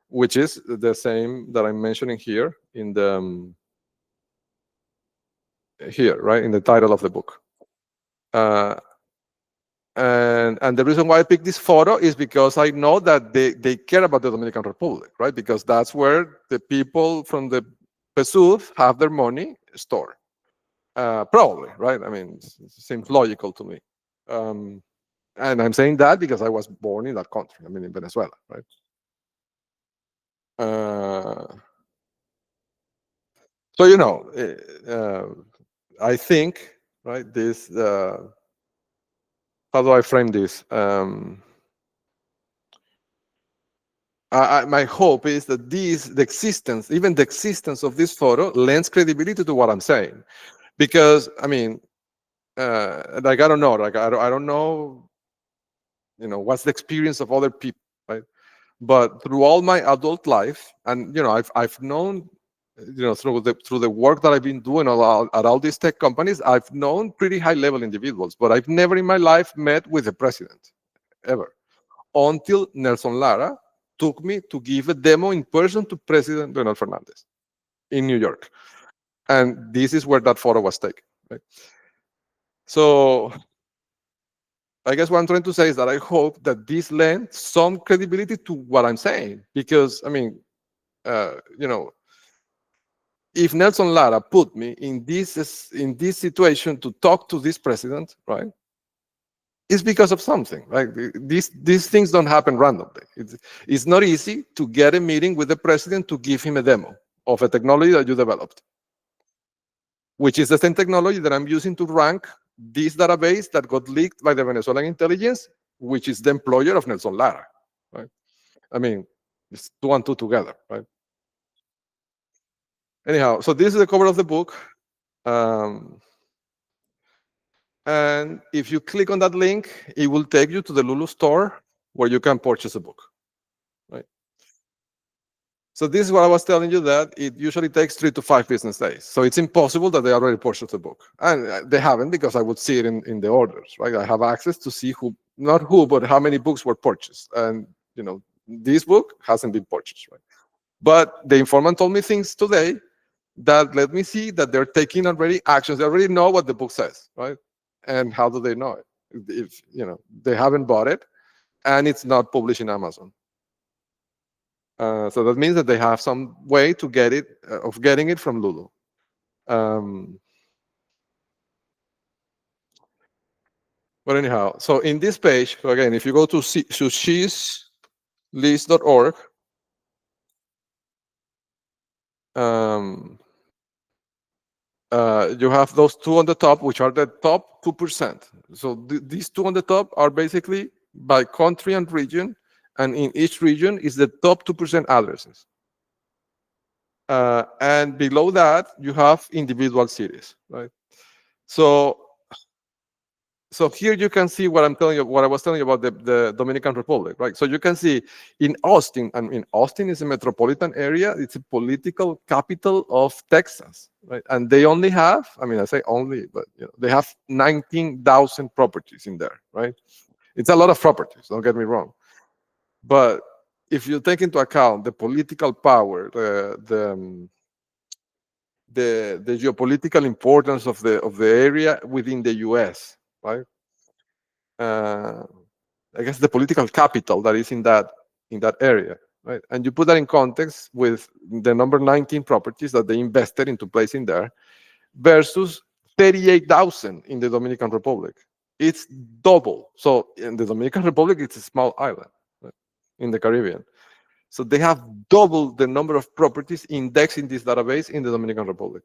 which is the same that I'm mentioning here in the right in the title of the book. And the reason why I picked this photo is because I know that they care about the Dominican Republic, right? Because that's where the people from the PSUV have their money stored. Probably, right? I mean, it seems logical to me. And I'm saying that because I was born in that country. I mean, in Venezuela, right? So I think, right, this how do I frame this? My hope is that the existence, even the existence of this photo, lends credibility to what I'm saying. Because I mean, like I don't know, like I don't know, what's the experience of other people, right? But through all my adult life, and I've known, through the work that I've been doing at all these tech companies, I've known pretty high level individuals, but I've never in my life met with the president ever, until Nelson Lara took me to give a demo in person to President Leonel Fernandez in New York. And this is where that photo was taken. Right? So I guess what I'm trying to say is that I hope that this lends some credibility to what I'm saying. Because, I mean, if Nelson Lara put me in this situation to talk to this president, right? It's because of something. Right? These things don't happen randomly. It's not easy to get a meeting with the president to give him a demo of a technology that you developed, which is the same technology that I'm using to rank this database that got leaked by the Venezuelan intelligence, which is the employer of Nelson Lara. Right? I mean, it's two and two together, right? Anyhow, so this is the cover of the book. And if you click on that link, it will take you to the Lulu store where you can purchase a book. Right? So this is what I was telling you, that it usually takes 3 to 5 business days. So it's impossible that they already purchased the book. And they haven't, because I would see it in the orders, right? I have access to see not who, but how many books were purchased. And, this book hasn't been purchased, right? But the informant told me things today that let me see that they're taking already actions. They already know what the book says, right? And how do they know it? If they haven't bought it and it's not published in Amazon. So that means that they have some way to get it, of getting it from Lulu. But anyhow, so in this page, so again, if you go to sushislist.org, you have those two on the top, which are the top 2%. So these two on the top are basically by country and region, and in each region is the top 2% addresses. And below that, you have individual cities, right? So here you can see what I'm telling you, what I was telling you about the Dominican Republic, right? So you can see in Austin, and Austin is a metropolitan area. It's a political capital of Texas, right? And they only have, I say only, but they have 19,000 properties in there, right? It's a lot of properties, don't get me wrong. But if you take into account the political power, the geopolitical importance of the area within the US, right? I guess the political capital that is in that area, right? And you put that in context with the number 19 properties that they invested into placing there versus 38,000 in the Dominican Republic. It's double. So in the Dominican Republic, it's a small island, right, in the Caribbean. So they have double the number of properties indexed in this database in the Dominican Republic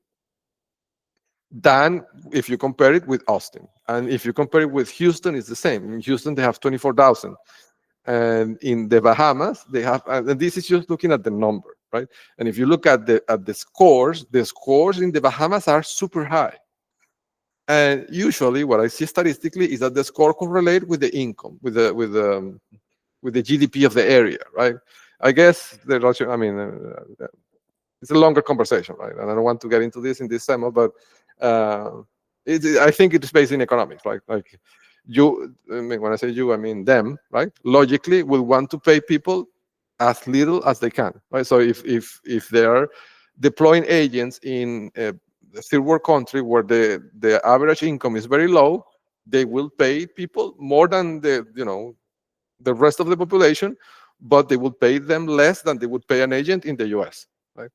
than if you compare it with Austin. And if you compare it with Houston, it's the same. In Houston, they have 24,000. And in the Bahamas, they have, and this is just looking at the number, right? And if you look at the scores in the Bahamas are super high. And usually what I see statistically is that the score correlate with the income, with the GDP of the area, right? I guess it's a longer conversation, right? And I don't want to get into this in this demo, but I think it's based in economics, right? Like when I say you, I mean them, right? Logically, will want to pay people as little as they can, right? So if they are deploying agents in a third world country where the average income is very low, they will pay people more than the rest of the population, but they will pay them less than they would pay an agent in the US, right?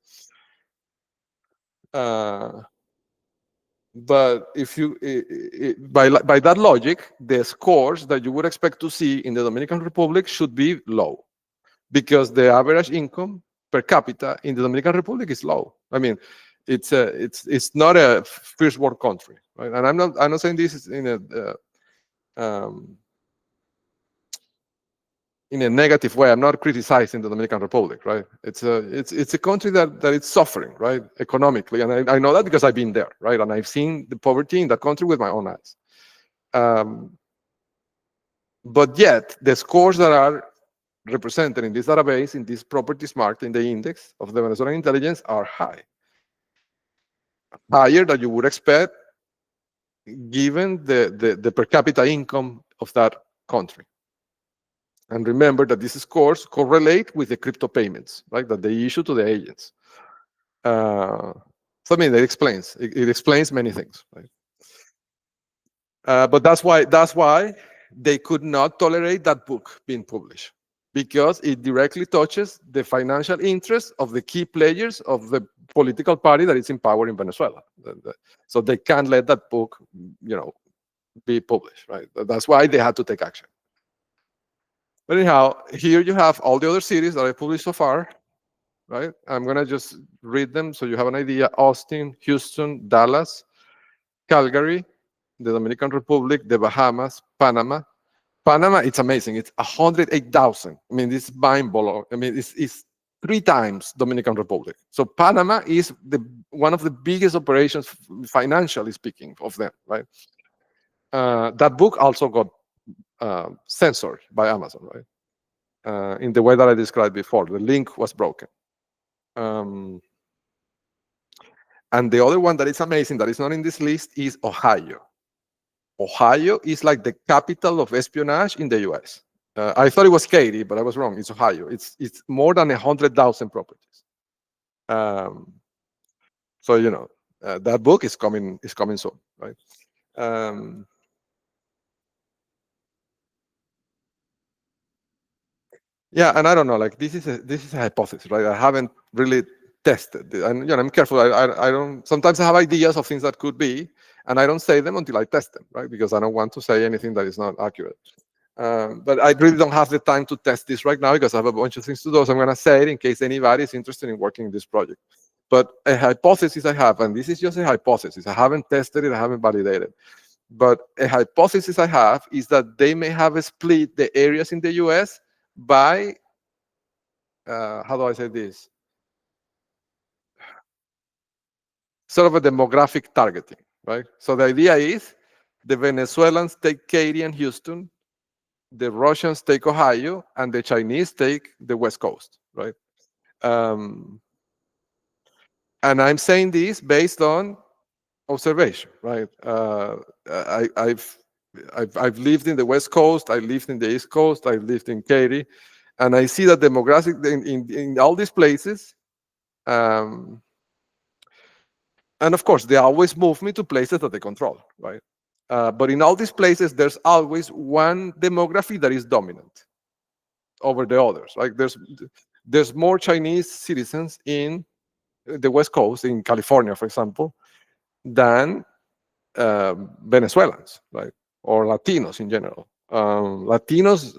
But if you by that logic, the scores that you would expect to see in the Dominican Republic should be low, because the average income per capita in the Dominican Republic is low. I mean, it's not a first world country, right? And I'm not saying this in um, in a negative way. I'm not criticizing the Dominican Republic, right? It's a country that is suffering, right, economically, and I know that because I've been there, right, and I've seen the poverty in that country with my own eyes. But yet, the scores that are represented in this database, in this properties marked in the index of the Venezuelan intelligence, are higher than you would expect, given the per capita income of that country. And remember that these scores correlate with the crypto payments, right, that they issue to the agents. So I mean, it explains many things, right? But that's why they could not tolerate that book being published, because it directly touches the financial interests of the key players of the political party that is in power in Venezuela. So they can't let that book, be published, right? That's why they had to take action. But anyhow, here you have all the other cities that I published so far, right? I'm gonna just read them so you have an idea. Austin, Houston, Dallas, Calgary, the Dominican Republic, the Bahamas, Panama. Panama, it's amazing. It's 108,000. I mean, it's mind-blowing. I mean, it's 3 times Dominican Republic. So Panama is one of the biggest operations, financially speaking, of them, right? That book also got censored by Amazon, right? In the way that I described before. The link was broken. And the other one that is amazing, that is not in this list, is Ohio. Ohio is like the capital of espionage in the US. I thought it was Katy, but I was wrong. It's Ohio. It's more than 100,000 properties. So that book is coming soon, right? Yeah, and I don't know. Like this is a hypothesis, right? I haven't really tested, and I'm careful. I don't. Sometimes I have ideas of things that could be, and I don't say them until I test them, right? Because I don't want to say anything that is not accurate. But I really don't have the time to test this right now because I have a bunch of things to do. So I'm going to say it in case anybody is interested in working in this project. But a hypothesis I have, and this is just a hypothesis, I haven't tested it, I haven't validated. But a hypothesis I have is that they may have split the areas in the US by, how do I say this? Sort of a demographic targeting, right? So the idea is the Venezuelans take Katy and Houston, the Russians take Ohio, and the Chinese take the West Coast, right? And I'm saying this based on observation, right? I've lived in the West Coast, I lived in the East Coast, I lived in Katy, and I see that demographic in all these places. And of course, they always move me to places that they control, right? But in all these places, there's always one demography that is dominant over the others. Like there's more Chinese citizens in the West Coast, in California, for example, than Venezuelans, right? Or Latinos in general. Latinos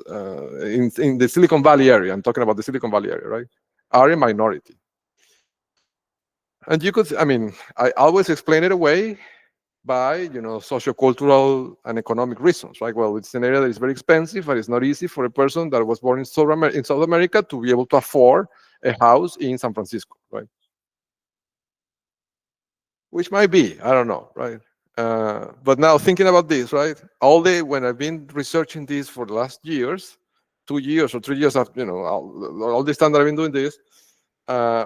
in the Silicon Valley area, I'm talking about the Silicon Valley area, right, are a minority. And you could, I mean, I always explain it away by, sociocultural and economic reasons, right? Well, it's an area that is very expensive, and it's not easy for a person that was born in South America to be able to afford a house in San Francisco, right? Which might be, I don't know, right? But now thinking about this, right? When I've been researching this for the last years, 2 years or 3 years after, all this time that I've been doing this,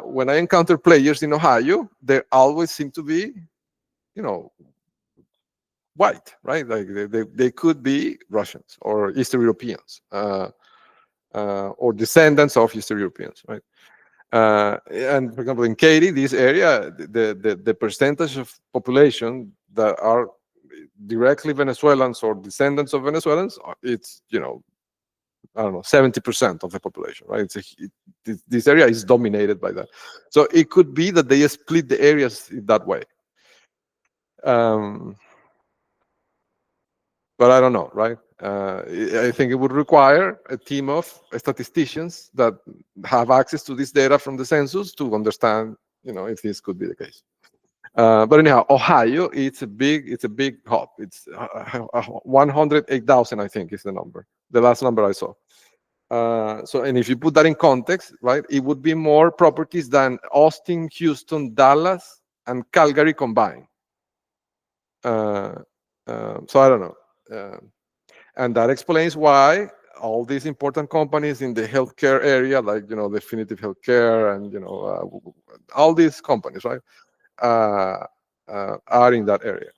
when I encounter players in Ohio, they always seem to be, white, right? Like they could be Russians or Eastern Europeans, or descendants of Eastern Europeans, right? And for example, in Katy, this area, the percentage of population that are directly Venezuelans or descendants of Venezuelans, it's, I don't know, 70% of the population, right? This area is dominated by that. So it could be that they split the areas in that way. But I don't know, right? I think it would require a team of statisticians that have access to this data from the census to understand, if this could be the case. But anyhow, Ohio, it's a big hub. It's 108,000, I think, is the number. The last number I saw. So, and if you put that in context, right, it would be more properties than Austin, Houston, Dallas, and Calgary combined. So I don't know. And that explains why all these important companies in the healthcare area, like, Definitive Healthcare and, all these companies, right, are in that area.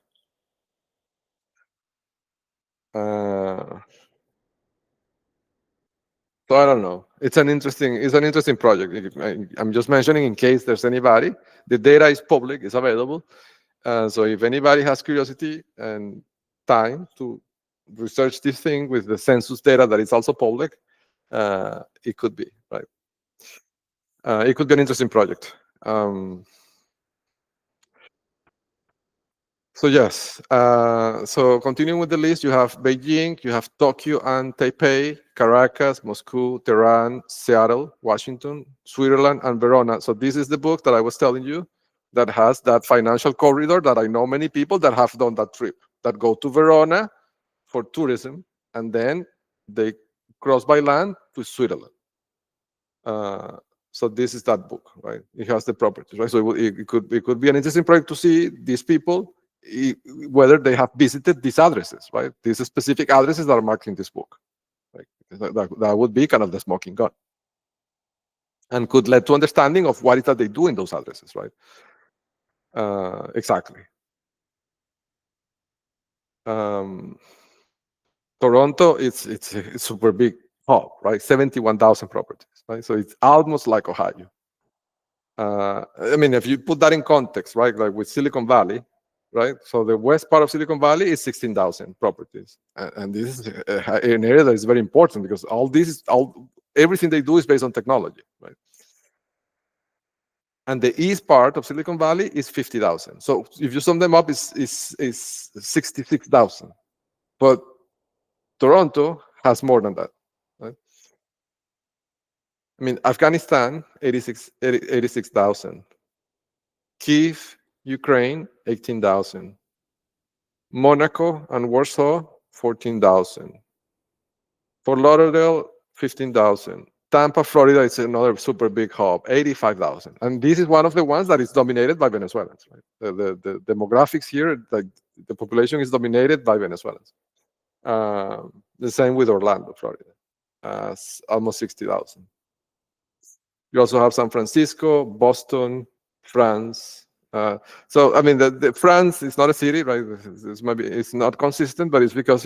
So I don't know. It's an interesting project. I'm just mentioning in case there's anybody. The data is public, it's available. So if anybody has curiosity and time to research this thing with the census data that is also public, it could be, right. It could be an interesting project. So yes, so continuing with the list, you have Beijing, you have Tokyo and Taipei, Caracas, Moscow, Tehran, Seattle, Washington, Switzerland, and Verona. So this is the book that I was telling you that has that financial corridor that I know many people that have done that trip, that go to Verona for tourism, and then they cross by land to Switzerland. So this is that book, right? It has the properties, right? So it could be an interesting project to see these people, whether they have visited these addresses, right? These specific addresses that are marked in this book, right? That would be kind of the smoking gun, and could lead to understanding of what is that they do in those addresses, right? Exactly. Toronto, it's a super big hub, right? 71,000 properties, right? So it's almost like Ohio. I mean, if you put that in context, right, like with Silicon Valley, right? So the west part of Silicon Valley is 16,000 properties, and this is an area that is very important because everything they do is based on technology, right? And the east part of Silicon Valley is 50,000. So if you sum them up, is 66,000. But Toronto has more than that, right? I mean, Afghanistan, 86,000. Kiev, Ukraine, 18,000. Monaco and Warsaw, 14,000. Fort Lauderdale, 15,000. Tampa, Florida is another super big hub, 85,000. And this is one of the ones that is dominated by Venezuelans, right? The demographics here, like the population is dominated by Venezuelans. The same with Orlando, Florida, almost 60,000. You also have San Francisco, Boston, France. So I mean, the France is not a city, right? It's not consistent, but it's because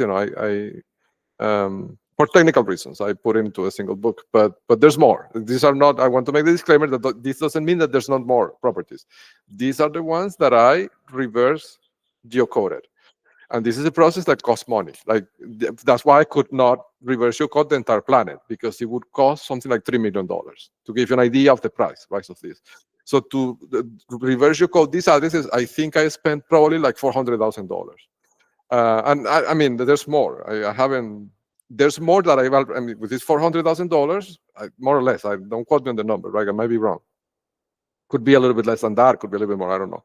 for technical reasons I put it into a single book. But there's more. These are not. I want to make the disclaimer that this doesn't mean that there's not more properties. These are the ones that I reverse geocoded. And this is a process that costs money. Like that's why I could not reverse your code the entire planet, because it would cost something like $3 million to give you an idea of the price of this. So to reverse your code these addresses, I think I spent probably like $400,000. And I mean, there's more. I haven't. There's more that I mean, with this $400,000, more or less. I don't quote me on the number, right? I might be wrong. Could be a little bit less than that. Could be a little bit more. I don't know.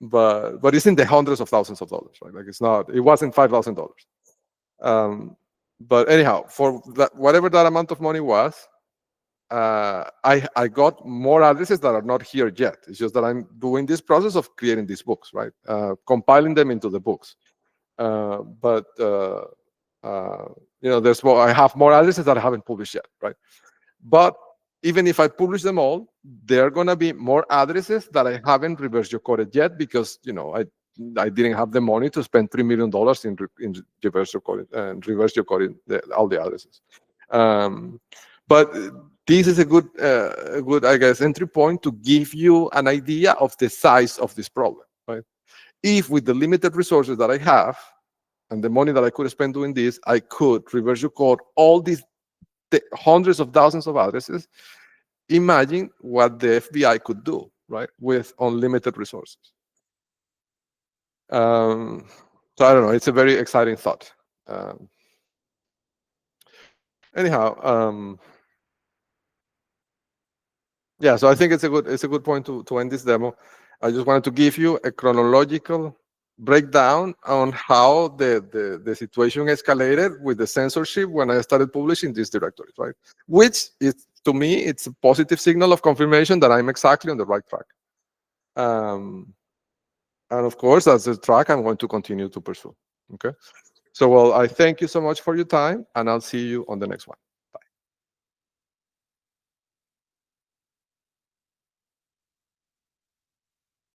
But it's in the hundreds of thousands of dollars, right? Like it wasn't $5,000. But anyhow, for that, whatever that amount of money was, I got more addresses that are not here yet. It's just that I'm doing this process of creating these books, right? Compiling them into the books. But I have more addresses that I haven't published yet, right? But even if I publish them all, there are gonna be more addresses that I haven't reverse geocoded yet, because I didn't have the money to spend $3 million in reverse geocoding all the addresses. But this is a good I guess entry point to give you an idea of the size of this problem, right? If with the limited resources that I have and the money that I could spend doing this, I could reverse geocode all these hundreds of thousands of addresses. Imagine what the FBI could do, right, with unlimited resources. So I don't know. It's a very exciting thought. Anyhow, yeah. So I think it's a good point to end this demo. I just wanted to give you a chronological breakdown on how the situation escalated with the censorship when I started publishing these directories, right? Which is, to me, it's a positive signal of confirmation that I'm exactly on the right track. And of course, that's the track I'm going to continue to pursue. Okay. So, well, I thank you so much for your time, and I'll see you on the next one.